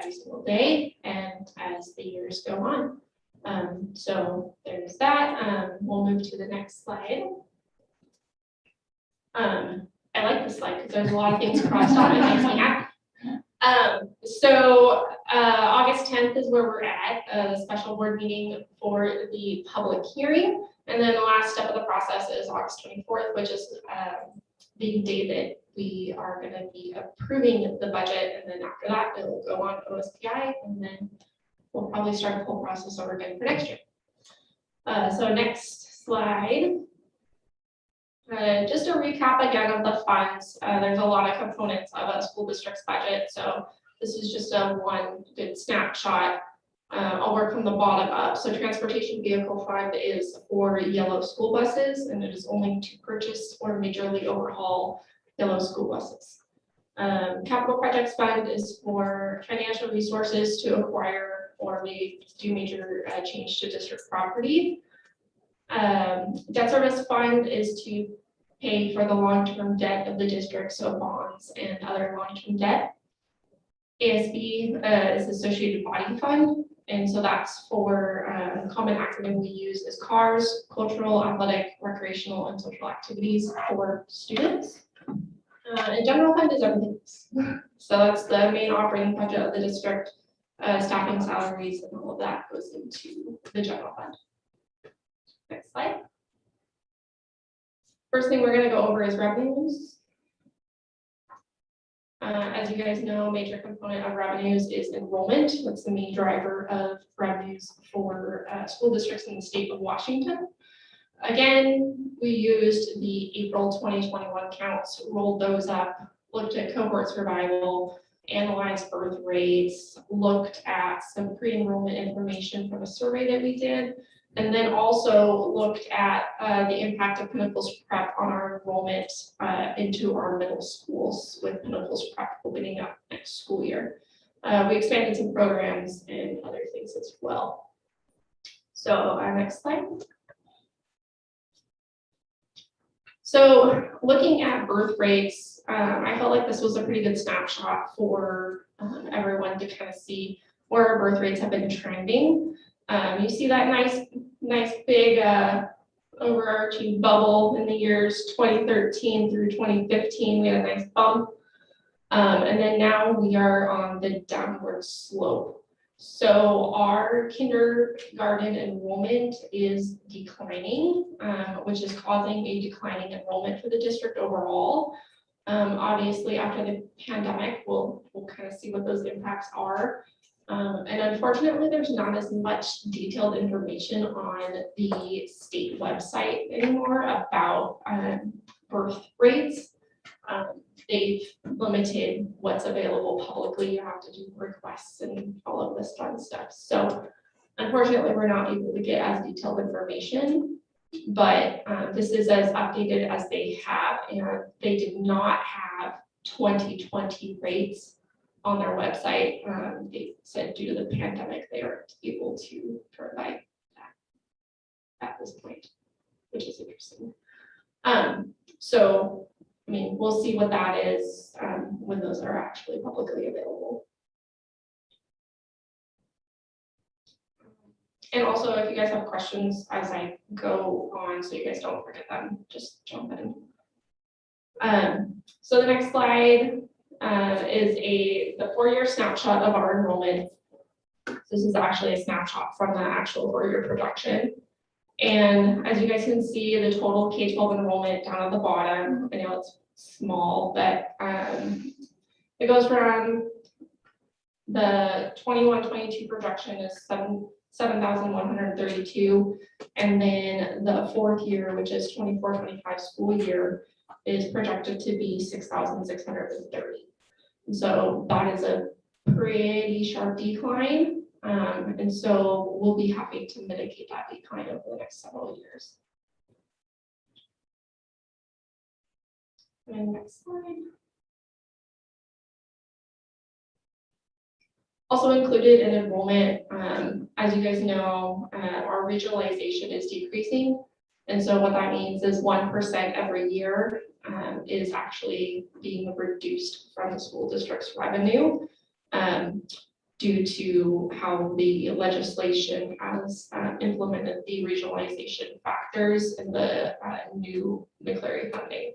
every single day and as the years go on. So there's that. We'll move to the next slide. I like this slide because there's a lot of things crossed off. It makes me happy. So August 10th is where we're at, the special board meeting for the public hearing. And then the last step of the process is August 24th, which is the day that we are going to be approving the budget. And then after that, it will go on OSPI, and then we'll probably start the whole process over again for next year. So next slide. Just a recap again of the funds. There's a lot of components of a school district's budget, so this is just a one good snapshot. I'll work from the bottom up. So transportation vehicle fund is for yellow school buses, and it is only to purchase or majorly overhaul yellow school buses. Capital projects fund is for financial resources to acquire or do major change to district property. Debt service fund is to pay for the long-term debt of the district, so bonds and other long-term debt. ASB is associated body fund, and so that's for common acronym we use as cars, cultural, athletic, recreational, and social activities for students. And general fund is everything else. So that's the main operating budget of the district. Staffing, salaries, and all of that goes into the general fund. Next slide. First thing we're going to go over is revenues. As you guys know, major component of revenues is enrollment. That's the main driver of revenues for school districts in the state of Washington. Again, we used the April 2021 counts, rolled those up, looked at cohort survival, analyzed birth rates, looked at some pre-enrollment information from a survey that we did, and then also looked at the impact of Pinnacles Prep on our enrollment into our middle schools, with Pinnacles Prep opening up next school year. We expanded some programs and other things as well. So next slide. So looking at birth rates, I felt like this was a pretty good snapshot for everyone to kind of see where our birth rates have been trending. You see that nice big overarching bubble in the years 2013 through 2015. We had a nice bump. And then now we are on the downward slope. So our kindergarten enrollment is declining, which is causing a declining enrollment for the district overall. Obviously, after the pandemic, we'll kind of see what those impacts are. And unfortunately, there's not as much detailed information on the state website anymore about birth rates. They've limited what's available publicly. You have to do requests and all of this fun stuff. So unfortunately, we're not able to get as detailed information, but this is as updated as they have, and they did not have 2020 rates on their website. They said due to the pandemic, they aren't able to provide that at this point, which is interesting. So I mean, we'll see what that is when those are actually publicly available. And also, if you guys have questions as I go on, so you guys don't forget them, just jump in. So the next slide is the 4-year snapshot of our enrollment. This is actually a snapshot from the actual 4-year projection. And as you guys can see, the total K-12 enrollment down at the bottom, I know it's small, but it goes from the 21-22 projection is 7,132, and then the 4th year, which is 24-25 school year, is projected to be 6,630. So that is a pretty sharp decline. And so we'll be happy to mitigate that decline over the next several years. And next slide. Also included in enrollment, as you guys know, our regionalization is decreasing. And so what that means is 1% every year is actually being reduced from the school district's revenue. due to how the legislation has implemented the regionalization factors in the new nuclear funding.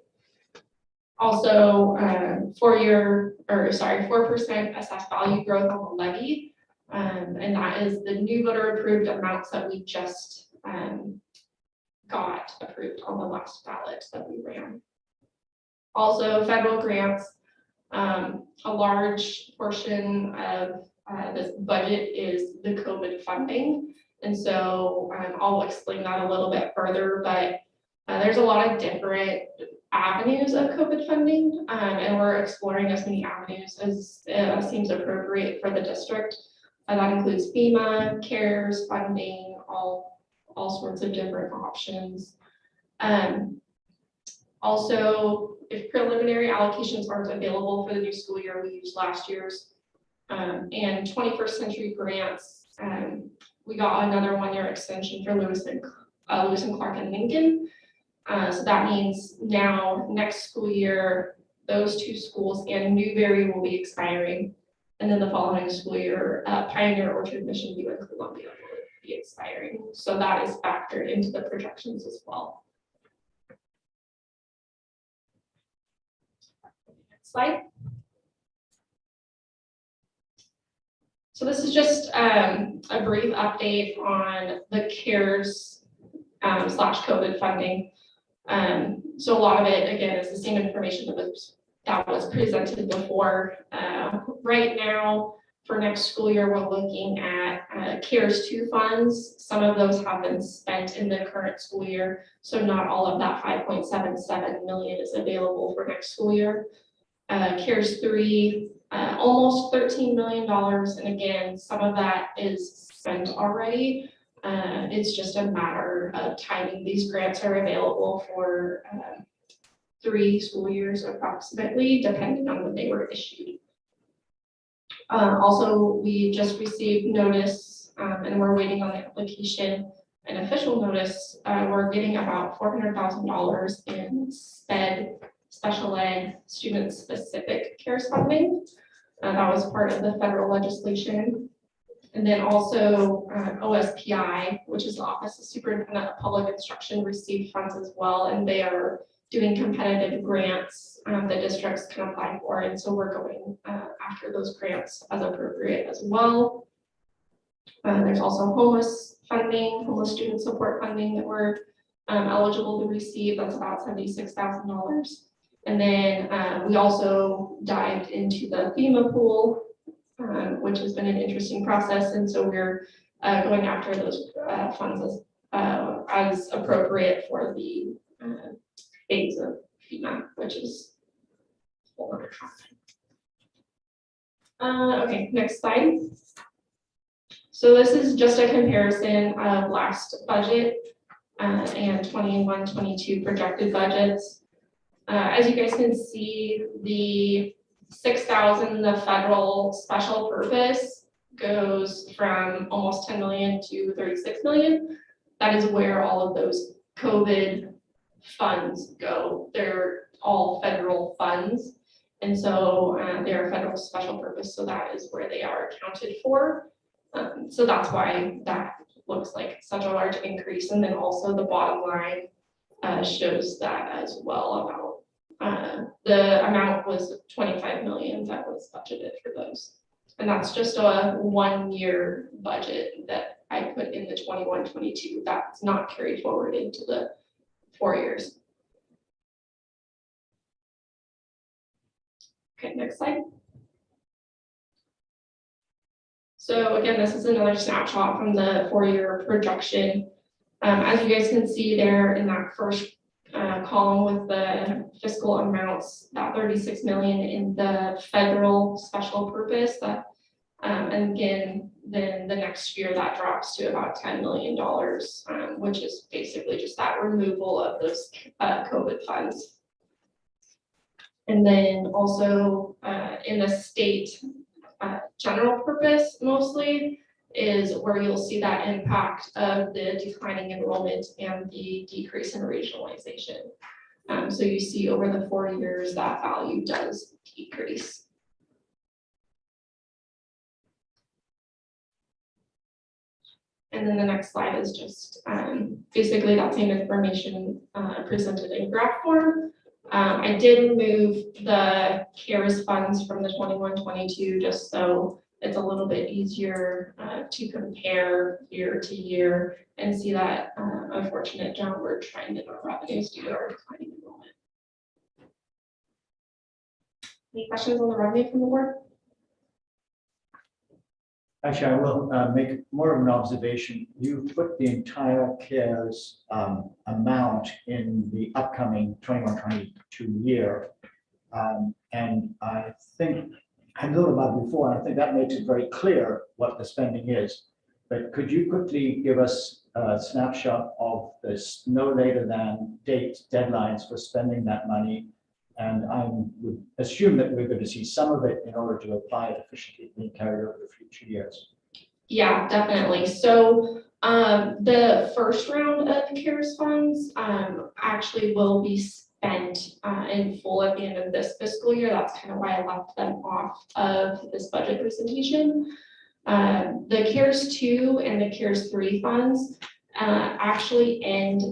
Also, 4% assessed value growth on the levy, and that is the new voter approved amounts that we just got approved on the last ballot that we ran. Also, federal grants, a large portion of this budget is the COVID funding. And so I'll explain that a little bit further, but there's a lot of different avenues of COVID funding, and we're exploring as many avenues as seems appropriate for the district. That includes FEMA, CARES funding, all sorts of different options. Also, if preliminary allocations aren't available for the new school year, we used last year's, and 21st century grants, we got another 1-year extension for Lewis and Clark and Lincoln. So that means now next school year, those 2 schools and Newberry will be expiring. And then the following school year, Pioneer, Orchard, Mission View, and Columbia will be expiring. So that is factored into the projections as well. Next slide. So this is just a brief update on the CARES / COVID funding. So a lot of it, again, is the same information that was presented before. Right now, for next school year, we're looking at CARES 2 funds. Some of those have been spent in the current school year, so not all of that $5.77 million is available for next school year. CARES 3, almost $13 million, and again, some of that is spent already. It's just a matter of timing. These grants are available for 3 school years approximately, depending on when they were issued. Also, we just received notice, and we're waiting on the application and official notice. We're getting about $400,000 in special ed student-specific CARES funding. That was part of the federal legislation. And then also OSPI, which is the Office of Superintendent of Public Instruction, received funds as well, and they are doing competitive grants the districts can apply for, and so we're going after those grants as appropriate as well. There's also homeless student support funding that we're eligible to receive. That's about $76,000. And then we also dived into the FEMA pool, which has been an interesting process, and so we're going after those funds as appropriate for the phase of FEMA, which is a whole other topic. Okay, next slide. So this is just a comparison of last budget and 21-22 projected budgets. As you guys can see, the 6,000, the federal special purpose, goes from almost 10 million to 36 million. That is where all of those COVID funds go. They're all federal funds, and so they're federal special purpose, so that is where they are accounted for. So that's why that looks like such a large increase. And then also the bottom line shows that as well. About the amount was 25 million that was budgeted for those, and that's just a 1-year budget that I put in the 21-22. That's not carried forward into the 4 years. Okay, next slide. So again, this is another snapshot from the 4-year projection. As you guys can see there in that first column with the fiscal amounts, that 36 million in the federal special purpose, that and again, then the next year that drops to about $10 million, which is basically just that removal of those COVID funds. And then also in the state general purpose mostly is where you'll see that impact of the declining enrollment and the decrease in regionalization. So you see over the 4 years that value does decrease. And then the next slide is just basically that same information presented in graph form. I did move the CARES funds from the 21-22 just so it's a little bit easier to compare year to year and see that unfortunate downward trend in our revenues due to our declining enrollment. Any questions on the revenue from the board? Actually, I will make more of an observation. You put the entire CARES amount in the upcoming 21-22 year. And I think I know about it before, and I think that makes it very clear what the spending is. But could you quickly give us a snapshot of this no later than deadlines for spending that money? And I would assume that we're going to see some of it in order to apply it efficiently being carried over to future years. Yeah, definitely. So the first round of CARES funds actually will be spent in full at the end of this fiscal year. That's kind of why I left them off of this budget presentation. The CARES 2 and the CARES 3 funds actually end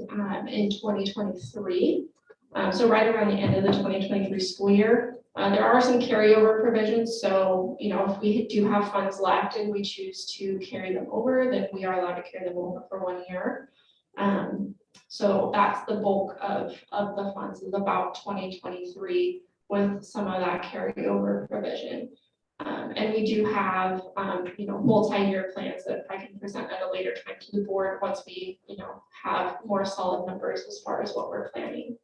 in 2023. So right around the end of the 2023 school year, there are some carryover provisions. So, you know, if we do have funds left and we choose to carry them over, then we are allowed to carry them over for 1 year. So that's the bulk of the funds is about 2023 with some of that carryover provision. And we do have, you know, multi-year plans that I can present at a later time to the board once we, you know, have more solid numbers as far as what we're planning.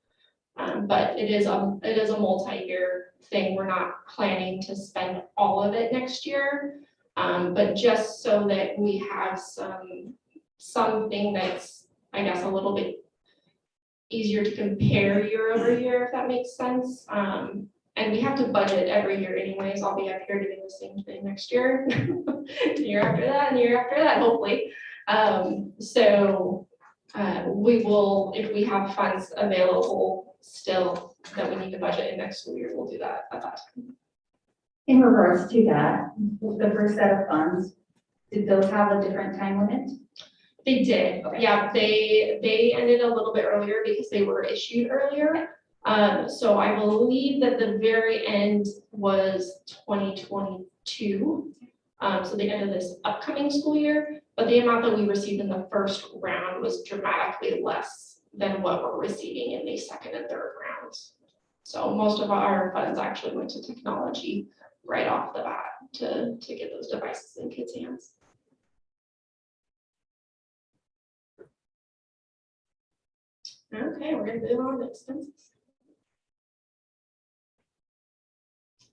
But it is a multi-year thing. We're not planning to spend all of it next year, but just so that we have something that's, I guess, a little bit easier to compare year over year, if that makes sense. And we have to budget every year anyways. I'll be up here doing the same thing next year, year after that, and year after that, hopefully. We will, if we have funds available still that we need to budget in next school year, we'll do that at that time. In regards to that, the first set of funds, did those have a different time limit? They did, okay. Yeah, they ended a little bit earlier because they were issued earlier. So I believe that the very end was 2022. So the end of this upcoming school year, but the amount that we received in the first round was dramatically less than what we're receiving in the second and third rounds. So most of our funds actually went to technology right off the bat to get those devices in kids' hands. Okay, we're gonna move on to expenses.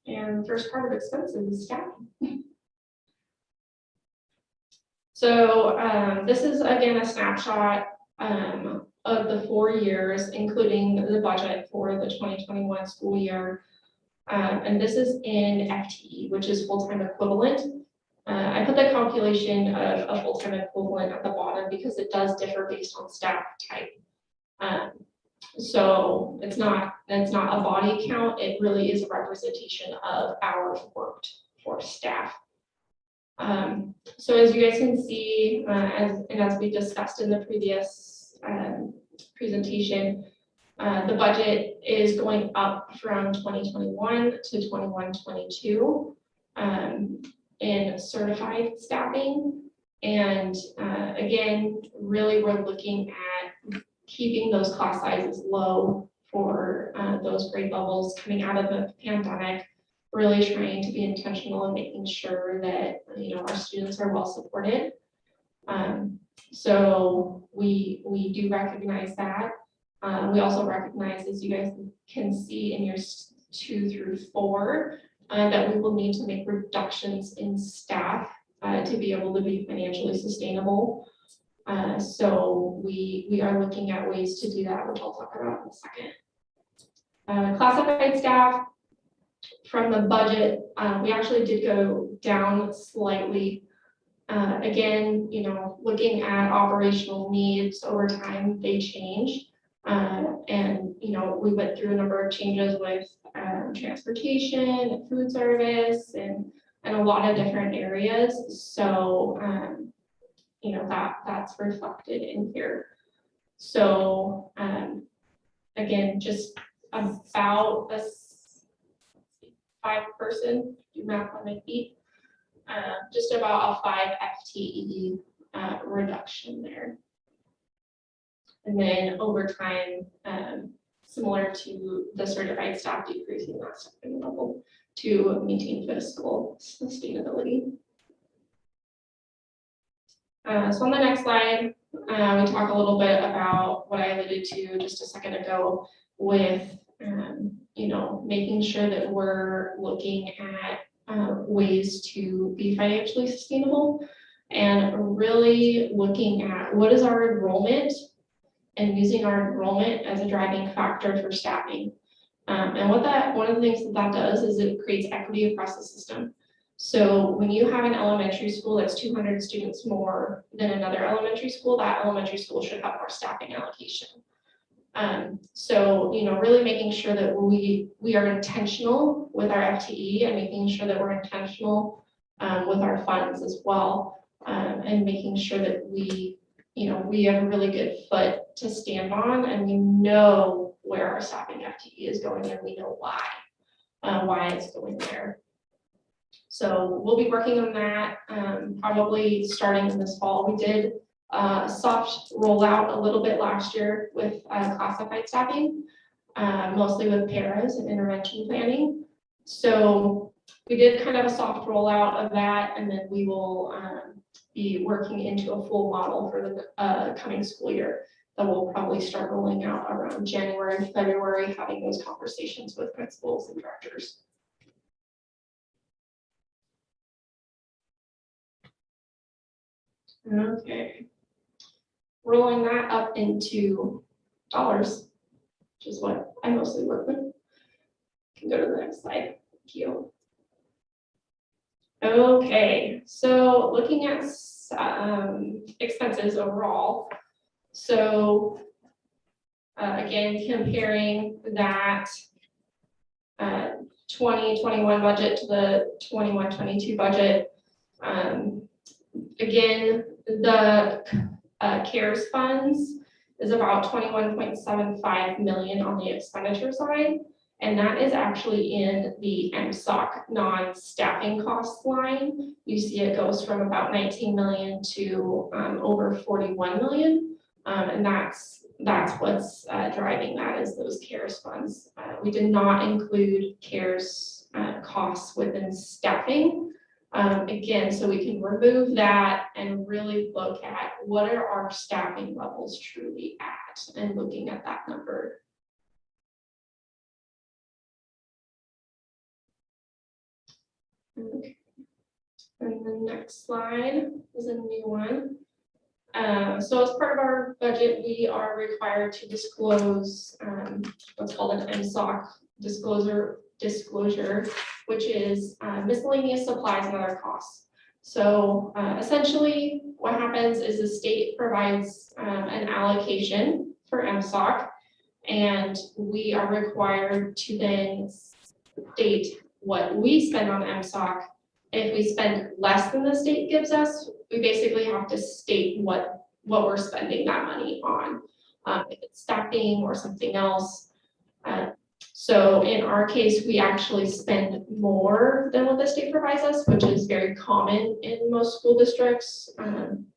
And the first part of expenses is staffing. So this is again a snapshot of the 4 years, including the budget for the 2021 school year. And this is in FTE, which is full-time equivalent. I put the calculation of a full-time equivalent at the bottom because it does differ based on staff type. So it's not a body count, it really is a representation of hours worked for staff. So as you guys can see, as we discussed in the previous presentation, the budget is going up from 2021 to 21-22 in certified staffing. And again, really we're looking at keeping those class sizes low for those grade levels coming out of the pandemic, really trying to be intentional and making sure that, you know, our students are well supported. So we do recognize that. We also recognize, as you guys can see in years 2 through 4, that we will need to make reductions in staff to be able to be financially sustainable. So we are looking at ways to do that, which I'll talk about in a second. Classified staff, from the budget, we actually did go down slightly. Again, you know, looking at operational needs over time, they change. And, you know, we went through a number of changes with transportation, food service, and a lot of different areas. So you know, that's reflected in here. So, again, just about a 5-person, do math on my feet, just about a 5 FTE reduction there. And then over time, similar to the certified staff, decreasing that staffing level to maintain fiscal sustainability. So on the next slide, we talk a little bit about what I alluded to just a second ago with, you know, making sure that we're looking at ways to be financially sustainable and really looking at what is our enrollment and using our enrollment as a driving factor for staffing. And one of the things that does is it creates equity across the system. So when you have an elementary school that's 200 students more than another elementary school, that elementary school should have more staffing allocation. So, you know, really making sure that we are intentional with our FTE and making sure that we're intentional with our funds as well, and making sure that we, you know, we have a really good foot to stand on and we know where our staffing FTE is going and we know why it's going there. So we'll be working on that probably starting this fall. We did soft rollout a little bit last year with classified staffing, mostly with paras and intervention planning. So we did kind of a soft rollout of that, and then we will be working into a full model for the coming school year that will probably start rolling out around January, February, having those conversations with principals and directors. Okay, rolling that up into dollars, which is what I mostly work with. Can go to the next slide. Thank you. Okay, so looking at expenses overall. So again, comparing that 2021 budget to the 21-22 budget. Again, the CARES funds is about 21.75 million on the expenditure side. And that is actually in the MSOC non-staffing cost line. You see it goes from about 19 million to over 41 million. And that's what's driving that, is those CARES funds. We did not include CARES costs within staffing. Again, so we can remove that and really look at what are our staffing levels truly at and looking at that number. Okay. And the next slide is a new one. So as part of our budget, we are required to disclose what's called an MSOC disclosure, which is miscellaneous supplies and other costs. So essentially what happens is the state provides an allocation for MSOC, and we are required to then state what we spend on MSOC. If we spend less than the state gives us, we basically have to state what we're spending that money on, if it's staffing or something else. So in our case, we actually spend more than what the state provides us, which is very common in most school districts.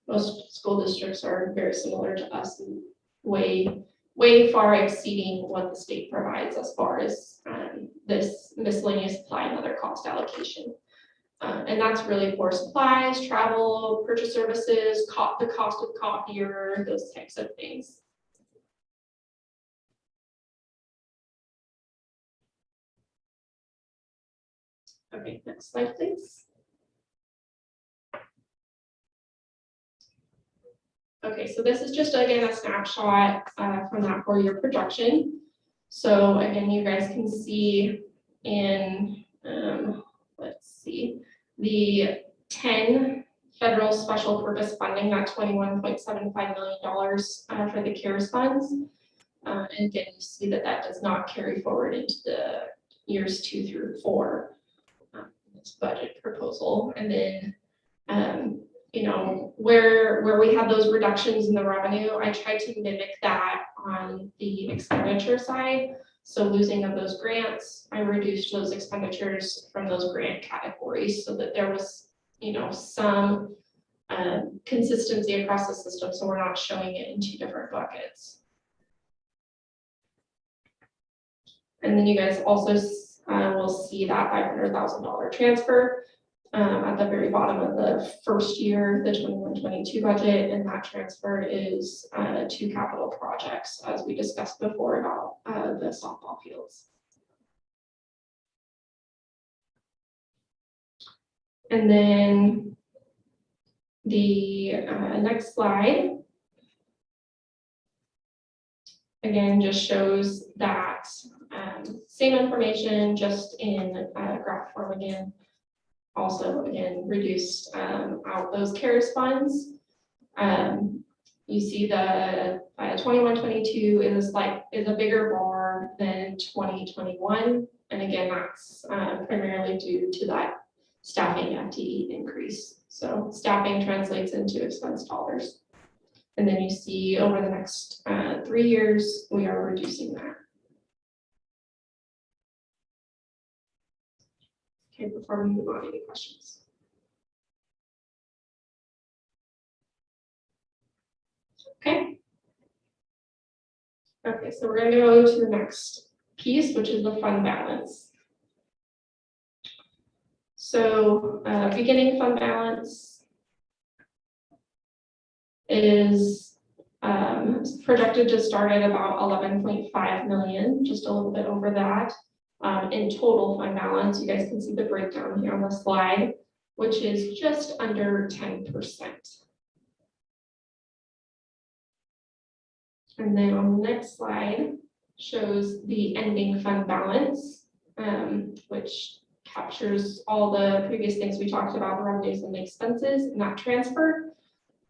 Most school districts are very similar to us, and way far exceeding what the state provides as far as this miscellaneous supply and other cost allocation. And that's really for supplies, travel, purchase services, the cost of copier, those types of things. Okay, next slide, please. Okay, so this is just, again, a snapshot from that 4-year projection. So again, you guys can see in, let's see, the 10 federal special purpose funding, that $21.75 million for the CARES funds. And again, you see that that does not carry forward into the years 2 through 4. This budget proposal. And then you know, where we had those reductions in the revenue, I tried to mimic that on the expenditure side. So losing of those grants, I reduced those expenditures from those grant categories so that there was, you know, some consistency across the system, so we're not showing it in two different buckets. And then you guys also will see that $500,000 transfer at the very bottom of the first year, the 21-22 budget, and that transfer is to capital projects, as we discussed before about the softball fields. And then the next slide, again, just shows that same information, just in graph form again. Also, again, reduced out those CARES funds. You see the 21-22 is a bigger bar than 2021, and again, that's primarily due to that staffing FTE increase. So staffing translates into expense dollars. And then you see over the next 3 years, we are reducing that. Okay, before we move on, any questions? Okay. Okay, so we're going to go to the next piece, which is the fund balance. So beginning fund balance is projected to start at about 11.5 million, just a little bit over that. In total fund balance, you guys can see the breakdown here on the slide, which is just under 10%. And then on the next slide shows the ending fund balance, which captures all the previous things we talked about, the revenues and the expenses and that transfer.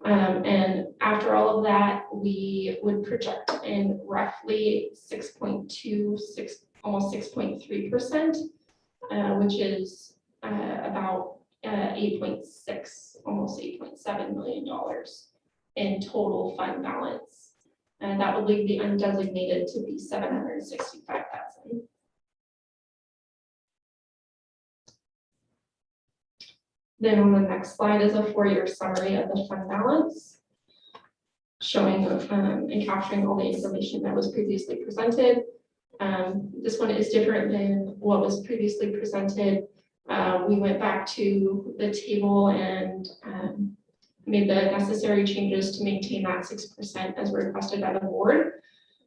And after all of that, we would project in roughly 6.26, almost 6.3%, which is about 8.6, almost $8.7 million in total fund balance. And that would leave the undesignated to be 765,000. Then on the next slide is a 4-year summary of the fund balance, showing and capturing all the information that was previously presented. This one is different than what was previously presented. We went back to the table and made the necessary changes to maintain that 6% as requested by the board.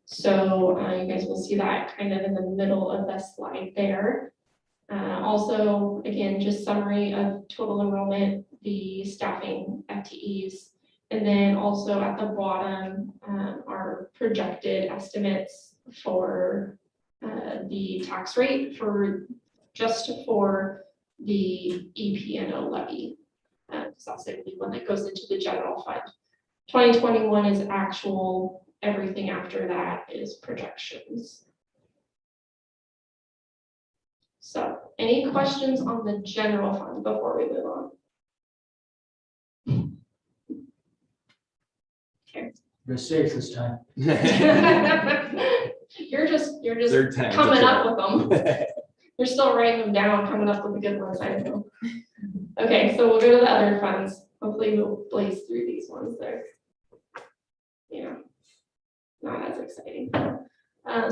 So you guys will see that kind of in the middle of the slide there. Also, again, just summary of total enrollment, the staffing FTEs, and then also at the bottom are projected estimates for the tax rate for just for the EP&O levy. Because that's the one that goes into the general fund. 2021 is actual, everything after that is projections. So any questions on the general fund before we move on? Okay. You're safe this time. You're just Third time's a coming up charm. with them. You're still writing them down, coming up with the good ones, I know. Okay, so we'll go to the other funds. Hopefully we'll blaze through these ones there. Yeah, not as exciting.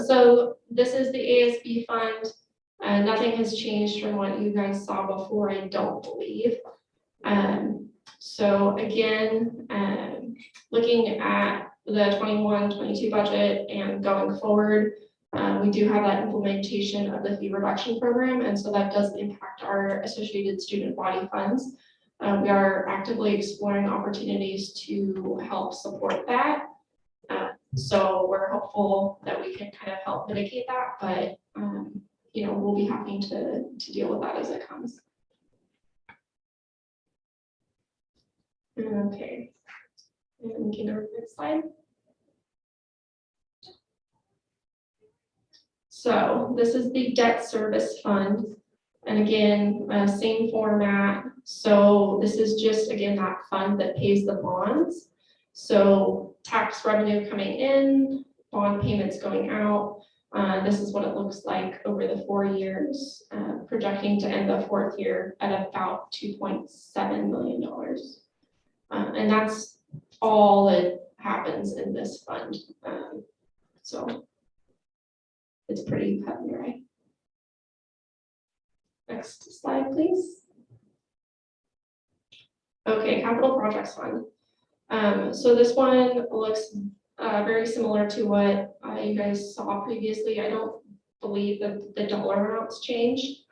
So this is the ASB fund. Nothing has changed from what you guys saw before, I don't believe. So again, looking at the 21-22 budget and going forward, we do have that implementation of the fee reduction program, and so that does impact our associated student body funds. We are actively exploring opportunities to help support that. So we're hopeful that we can kind of help mitigate that, but you know, we'll be happy to deal with that as it comes. Okay, and we can go to the next slide. So this is the debt service fund. And again, same format. So this is just, again, that fund that pays the bonds. So tax revenue coming in, bond payments going out. This is what it looks like over the 4 years, projecting to end the 4th year at about $2.7 million. And that's all that happens in this fund. So it's pretty cut and dry. Next slide, please. Okay, capital projects fund. So this one looks very similar to what you guys saw previously. I don't believe that the dollar amounts changed.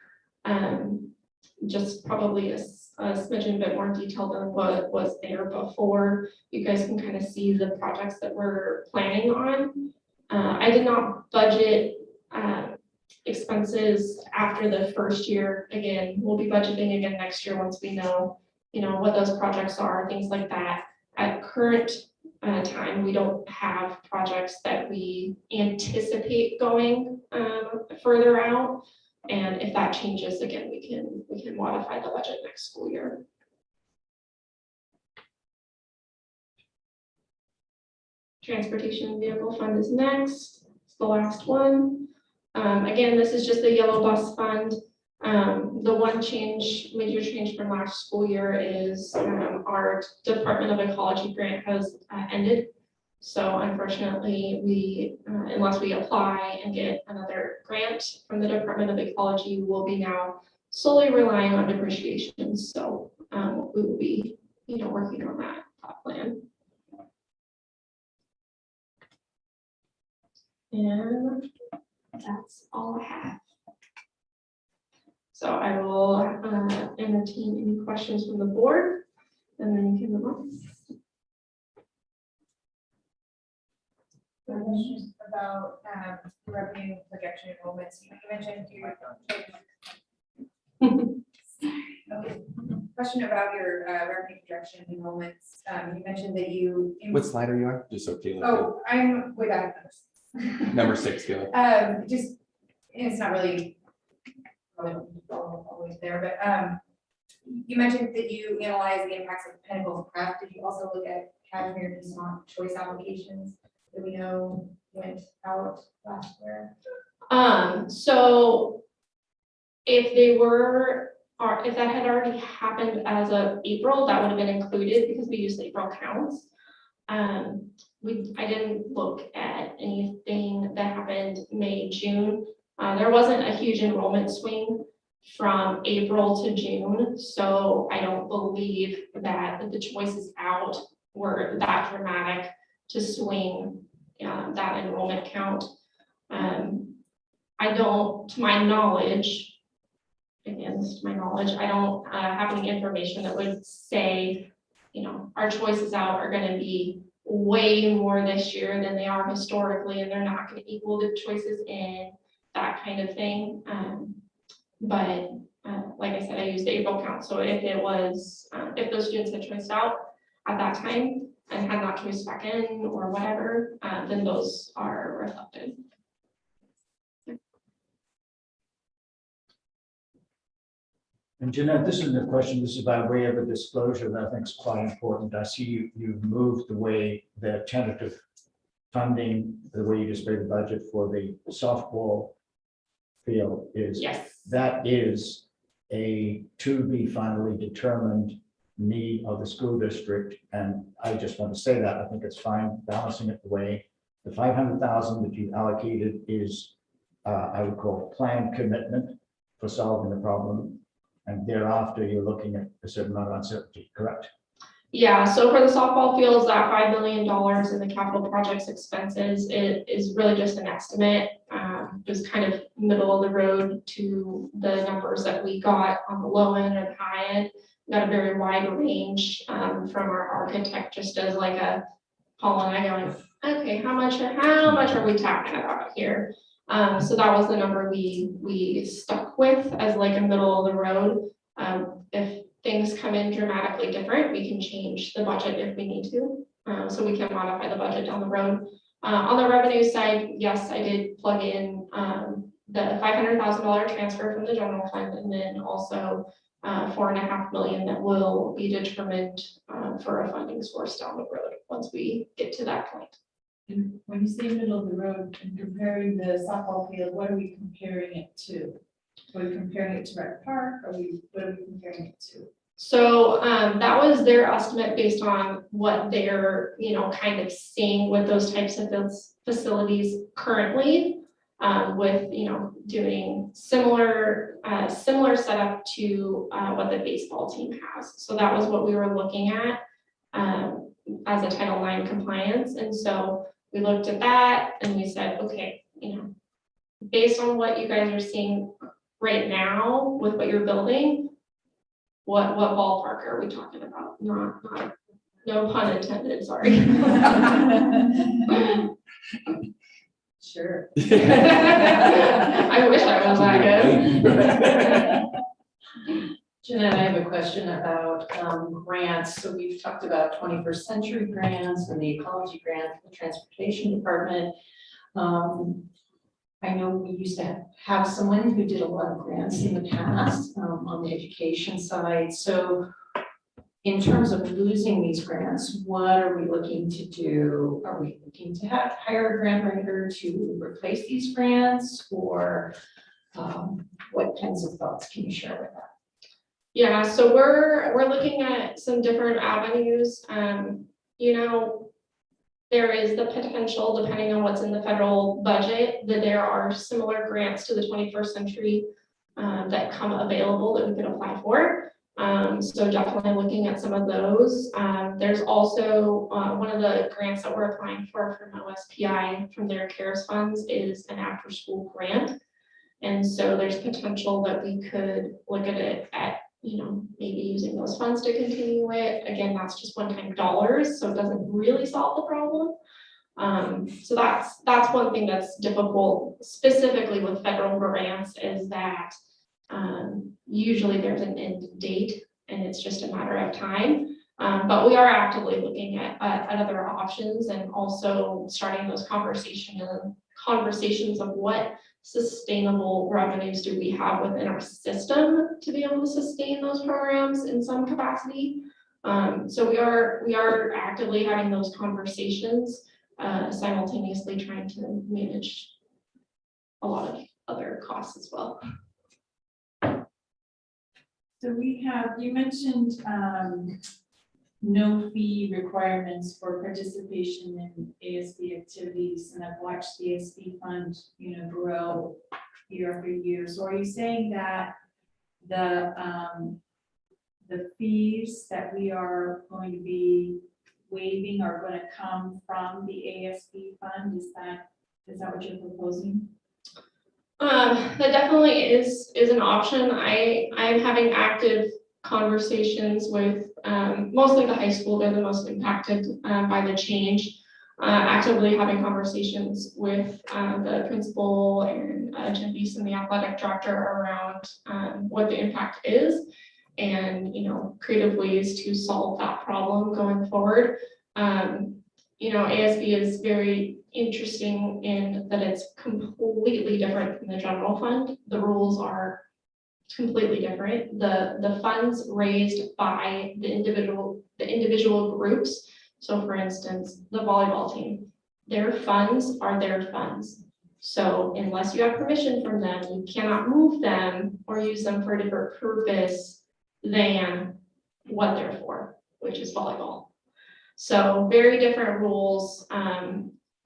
Just probably a smidgen bit more detailed than what was there before. You guys can kind of see the projects that we're planning on. I did not budget expenses after the first year. Again, we'll be budgeting again next year once we know, what those projects are, things like that. At current time, we don't have projects that we anticipate going further out. And if that changes, again, we can modify the budget next school year. Transportation vehicle fund is next. It's the last one. Again, this is just the yellow bus fund. The one major change from last school year is our Department of Ecology grant has ended. So unfortunately, we, unless we apply and get another grant from the Department of Ecology, will be now solely relying on depreciation. So we will be, working on that plan. And that's all I have. So I will entertain any questions from the board, and then you can move on. Questions about revenue projection enrollments. You mentioned okay. Question about your revenue projection enrollments. You mentioned that you. What slide are you on? Just so Caleb. Oh, I'm way back at Number 6, Caleb. Just it's not really always there, but you mentioned that you analyze the impacts of Pinnacle's prep. Did you also look at Cashmere Discount choice applications that we know went out last year? So if they were, or if that had already happened as of April, that would have been included because we used April counts. I didn't look at anything that happened May, June. There wasn't a huge enrollment swing from April to June, so I don't believe that the choices out were that dramatic to swing that enrollment count. I don't, to my knowledge, again, this is to my knowledge, I don't have any information that would say, our choices out are going to be way more this year than they are historically, and they're not going to equal the choices in, that kind of thing. But like I said, I used the April count. So if it was, if those students had choiced out at that time and had not choiced back in or whatever, then those are reflected. And Jeanette, this is a question, this is by way of a disclosure that I think is quite important. I see you've moved the way the tentative funding, the way you display the budget for the softball field is. Yes. That is a to be finally determined need of the school district. And I just want to say that I think it's fine balancing it the way the 500,000 that you allocated is, I would call planned commitment for solving the problem. And thereafter, you're looking at a certain amount of uncertainty, correct? Yeah, so for the softball fields, that $5 million in the capital projects expenses, it is really just an estimate. It was kind of middle of the road to the numbers that we got on the low end or the high end. We got a very wide range from our architect, just as like a Paul and I going, okay, how much are we talking about here? So that was the number we stuck with as like a middle of the road. If things come in dramatically different, we can change the budget if we need to. So we can modify the budget down the road. On the revenue side, yes, I did plug in the $500,000 transfer from the general fund, and then also $4.5 million that will be determined for a funding source down the road once we get to that point. And when you say middle of the road and comparing the softball field, what are we comparing it to? Are we comparing it to Rec Park? What are we comparing it to? So that was their estimate based on what they're, kind of seeing with those types of facilities currently, with, doing similar setup to what the baseball team has. So that was what we were looking at as a Title IX compliance. And so we looked at that and we said, okay, based on what you guys are seeing right now with what you're building, what ballpark are we talking about? Not no pun intended, sorry. Sure. I wish I was that good. Jeanette, I have a question about grants. So we've talked about 21st century grants and the ecology grant for the transportation department. I know we used to have someone who did a lot of grants in the past on the education side. So in terms of losing these grants, what are we looking to do? Are we looking to hire a grant writer to replace these grants, or what kinds of thoughts can you share with that? Yeah, so we're looking at some different avenues. There is the potential, depending on what's in the federal budget, that there are similar grants to the 21st century that come available that we could apply for. So definitely looking at some of those. There's also one of the grants that we're applying for from OSPI from their CARES funds is an after-school grant. And so there's potential that we could look at it at, maybe using those funds to continue it. Again, that's just one-time dollars, so it doesn't really solve the problem. So that's one thing that's difficult, specifically with federal grants, is that usually there's an end date and it's just a matter of time. But we are actively looking at other options and also starting those conversations of what sustainable revenues do we have within our system to be able to sustain those programs in some capacity. So we are actively having those conversations, simultaneously trying to manage a lot of other costs as well. So you mentioned no fee requirements for participation in ASB activities, and I've watched the ASB fund, grow year after year. So are you saying that the fees that we are going to be waiving are going to come from the ASB fund? Is that what you're proposing? That definitely is an option. I'm having active conversations with mostly the high school. They're the most impacted by the change. Actively having conversations with the principal and Jim Beeson, the athletic director, around what the impact is and creative ways to solve that problem going forward. ASB is very interesting in that it's completely different from the general fund. The rules are completely different. The funds raised by the individual groups. So for instance, the volleyball team, their funds are their funds. So unless you have permission from them, you cannot move them or use them for a different purpose than what they're for, which is volleyball. So very different rules,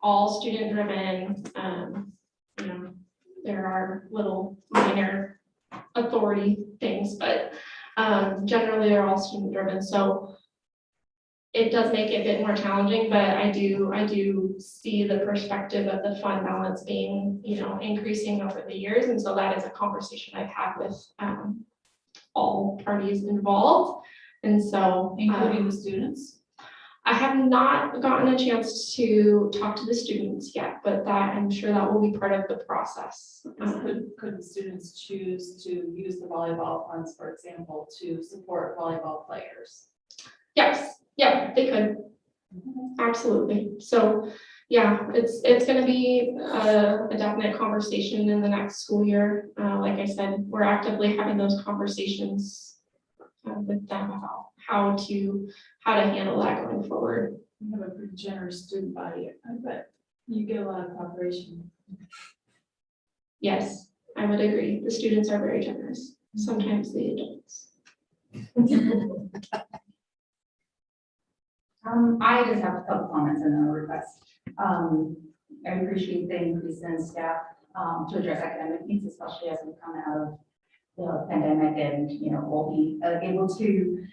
all student driven. There are little minor authority things, but generally they're all student driven. So it does make it a bit more challenging, but I do see the perspective of the fund balance being, increasing over the years. And so that is a conversation I've had with all parties involved. And so Including the students? I have not gotten a chance to talk to the students yet, but I'm sure that will be part of the process. Could the students choose to use the volleyball funds, for example, to support volleyball players? Yes, yeah, they could. Absolutely. So Yeah, it's gonna be a definite conversation in the next school year. Like I said, we're actively having those conversations with them about how to handle that going forward. We have a pretty generous student body, I bet you get a lot of cooperation. Yes, I would agree. The students are very generous, sometimes the adults. I just have a couple comments and then a request. I appreciate the increase in staff, to address academic needs, especially as we come out of the pandemic and, we'll be able to,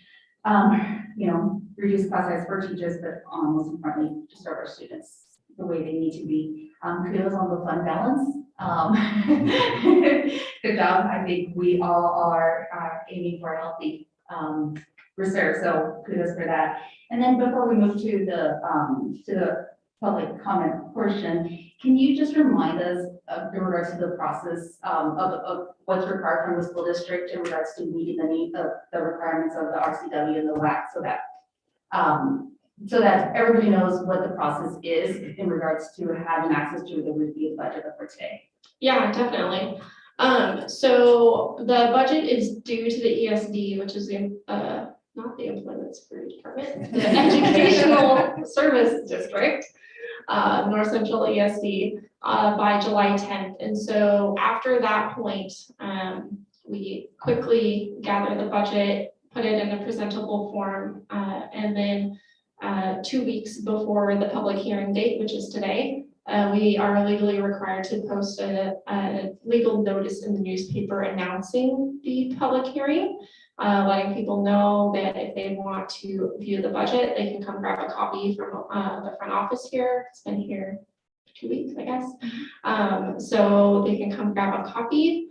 reduce class size for teachers, but most importantly, to serve our students the way they need to be. Kudos on the fund balance. Good job. I think we all are aiming for a healthy reserve, so kudos for that. And then before we move to the public comment portion, can you just remind us in regards to the process of what's required from the school district in regards to meeting the requirements of the RCW and the WAC, so that everybody knows what the process is in regards to having access to the review budget for today? Yeah, definitely. So the budget is due to the ESD, which is the not the Employment Security Department, the Educational Service District, North Central ESD, by July 10th. And so after that point, we quickly gather the budget, put it in a presentable form, and then 2 weeks before the public hearing date, which is today, we are legally required to post a legal notice in the newspaper announcing the public hearing, letting people know that if they want to view the budget, they can come grab a copy from the front office here. It's been here 2 weeks, I guess. So they can come grab a copy.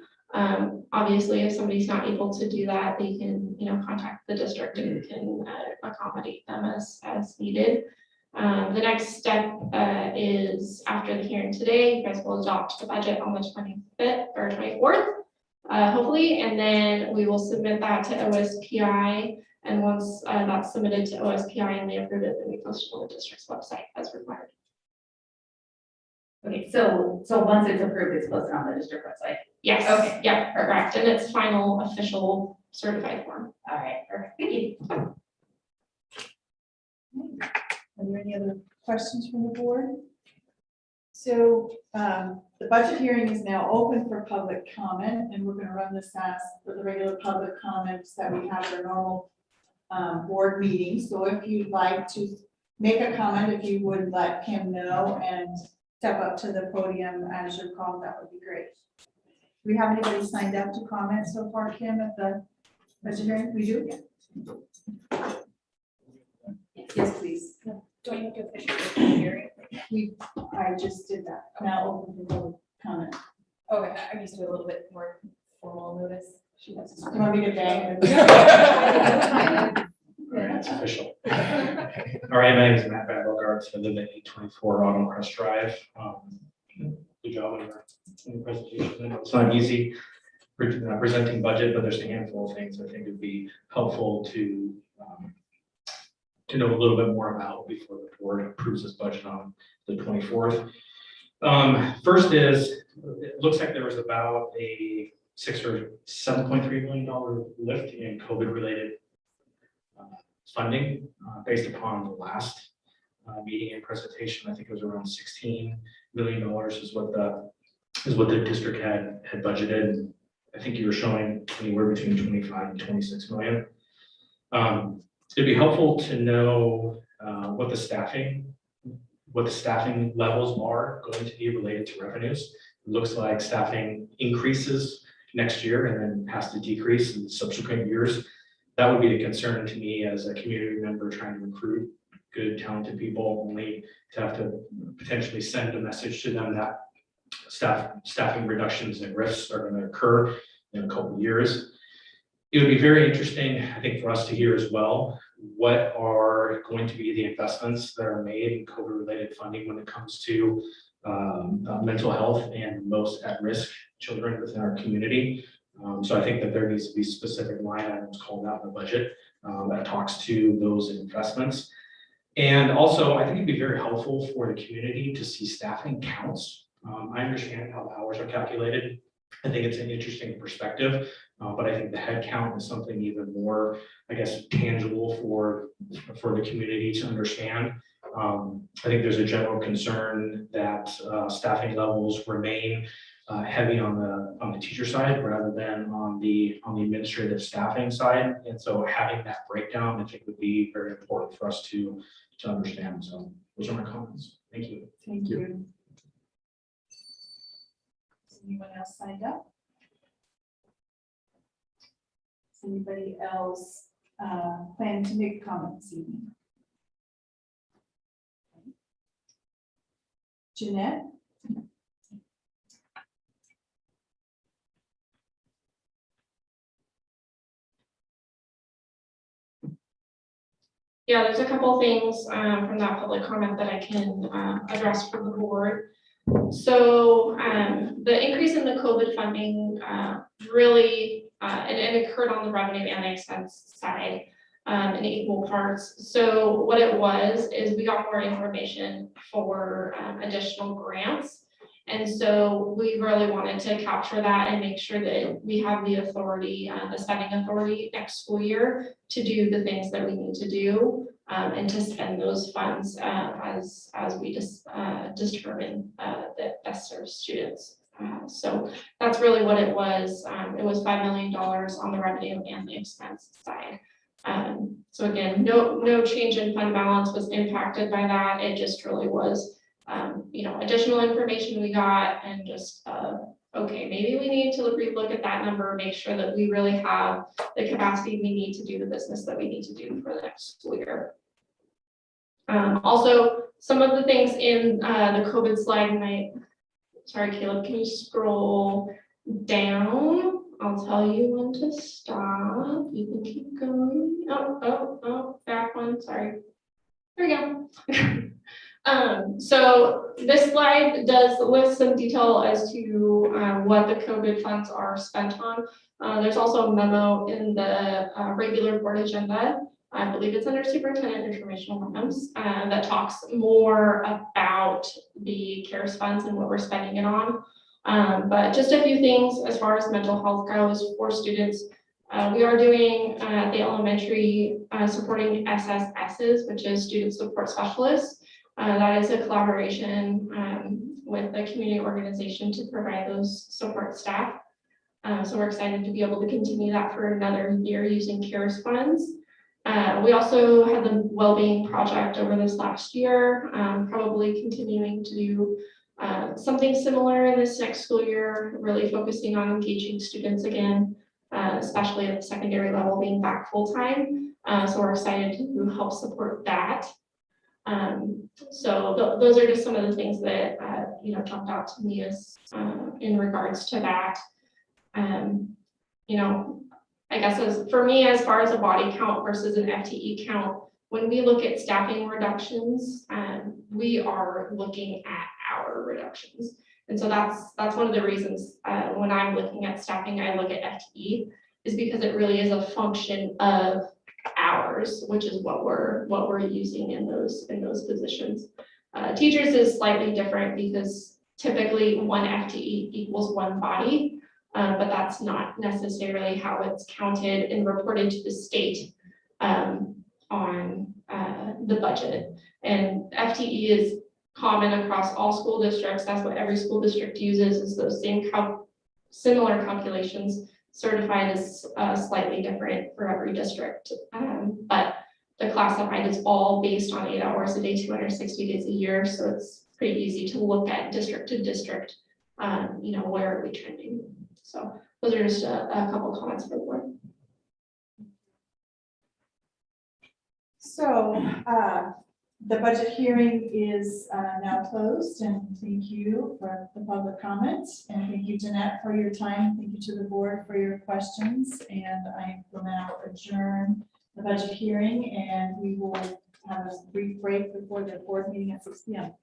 Obviously, if somebody's not able to do that, they can, contact the district and we can accommodate them as needed. The next step is after the hearing today, you guys will adopt the budget on the 25th or 24th, hopefully, and then we will submit that to OSPI. And once that's submitted to OSPI and they approve it, then we post it on the district's website as required. Okay, so once it's approved, it's posted on the district website. Yes. Okay. Yeah, correct. And it's final official certified form. All right, perfect. Thank you. Are there any other questions from the board? So the budget hearing is now open for public comment, and we're going to run this as for the regular public comments that we have at our normal board meeting. So if you'd like to make a comment, if you would let Kim know and step up to the podium as you're called, that would be great. Do we have anybody signed up to comment so far, Kim, at the budget hearing? We do? Yes, please. Do I need to officially hearing? I just did that. Now open for public comment. Okay, I'm used to a little bit more formal notice. Do you want me to bang? All right, it's official. All right, my name is Matt Battleguard. I live at 824 Autumn Crest Drive. Good job on the presentation. I know it's not easy presenting budget, but there's a handful of things I think would be helpful to know a little bit more about before the board approves this budget on the 24th. First is, it looks like there was about a $6 or $7.3 million lift in COVID-related funding based upon the last meeting and presentation. I think it was around $16 million is what the district had budgeted. I think you were showing anywhere between 25 and 26 million. It'd be helpful to know what the staffing levels are going to be related to revenues. It looks like staffing increases next year and then has to decrease in subsequent years. That would be the concern to me as a community member trying to recruit good, talented people, only to have to potentially send a message to them that staffing reductions and rifts are going to occur in a couple of years. It would be very interesting, I think, for us to hear as well, what are going to be the investments that are made in COVID-related funding when it comes to mental health and most at-risk children within our community. So I think that there needs to be specific line items called out in the budget that talks to those investments. And also, I think it'd be very helpful for the community to see staffing counts. I understand how the hours are calculated. I think it's an interesting perspective, but I think the head count is something even more, I guess, tangible for the community to understand. I think there's a general concern that staffing levels remain heavy on the teacher side rather than on the administrative staffing side. And so having that breakdown, I think, would be very important for us to understand. So those are my comments. Thank you. Thank you. Is anyone else signed up? Is anybody else planning to make comments this evening? Jeanette? Yeah, there's a couple things from that public comment that I can address for the board. So the increase in the COVID funding really, and it occurred on the revenue and the expense side in equal parts. So what it was is we got more information for additional grants. And so we really wanted to capture that and make sure that we have the authority, the spending authority next school year to do the things that we need to do and to spend those funds as we just determine that best serves students. So that's really what it was. It was $5 million on the revenue and the expense side. So again, no change in fund balance was impacted by that. It just really was additional information we got and just, okay, maybe we need to relook at that number, make sure that we really have the capacity we need to do the business that we need to do for the next school year. Also, some of the things in the COVID slide, and sorry, Caleb, can you scroll down? I'll tell you when to stop. You can keep going. Oh, back one, sorry. There we go. So this slide does list some detail as to what the COVID funds are spent on. There's also a memo in the regular board agenda. I believe it's under superintendent informational items that talks more about the CARES funds and what we're spending it on. But just a few things as far as mental health goes for students. We are doing at the elementary supporting SSSs, which is student support specialists. That is a collaboration with a community organization to provide those support staff. So we're excited to be able to continue that for another year using CARES funds. We also had the well-being project over this last year, probably continuing to do something similar in this next school year, really focusing on engaging students again, especially at the secondary level being back full-time. So we're excited to help support that. So those are just some of the things that jumped out to me as in regards to that. I guess for me, as far as a body count versus an FTE count, when we look at staffing reductions, we are looking at hour reductions. And so that's one of the reasons when I'm looking at staffing, I look at FTE, is because it really is a function of hours, which is what we're using in those positions. Teachers is slightly different because typically one FTE equals one body. But that's not necessarily how it's counted and reported to the state on the budget. And FTE is common across all school districts. That's what every school district uses, is those same similar calculations. Certified is slightly different for every district, but the classified is all based on 8 hours a day, 260 days a year. So it's pretty easy to look at district to district, where are we trending? So those are just a couple comments for the board. So the budget hearing is now closed, and thank you for the public comments, and thank you, Jeanette, for your time. Thank you to the board for your questions, and I will now adjourn the budget hearing, and we will have a brief break before the board meeting at 6 p.m.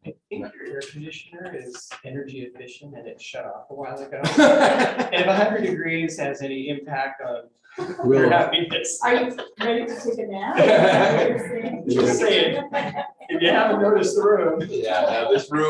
I think your air conditioner is energy efficient and it shut off a while ago. And if 100 degrees has any impact on Your Will, happiness. Are you ready to take a nap? Is that what you're saying? Just saying, if you haven't noticed the room. yeah, now this room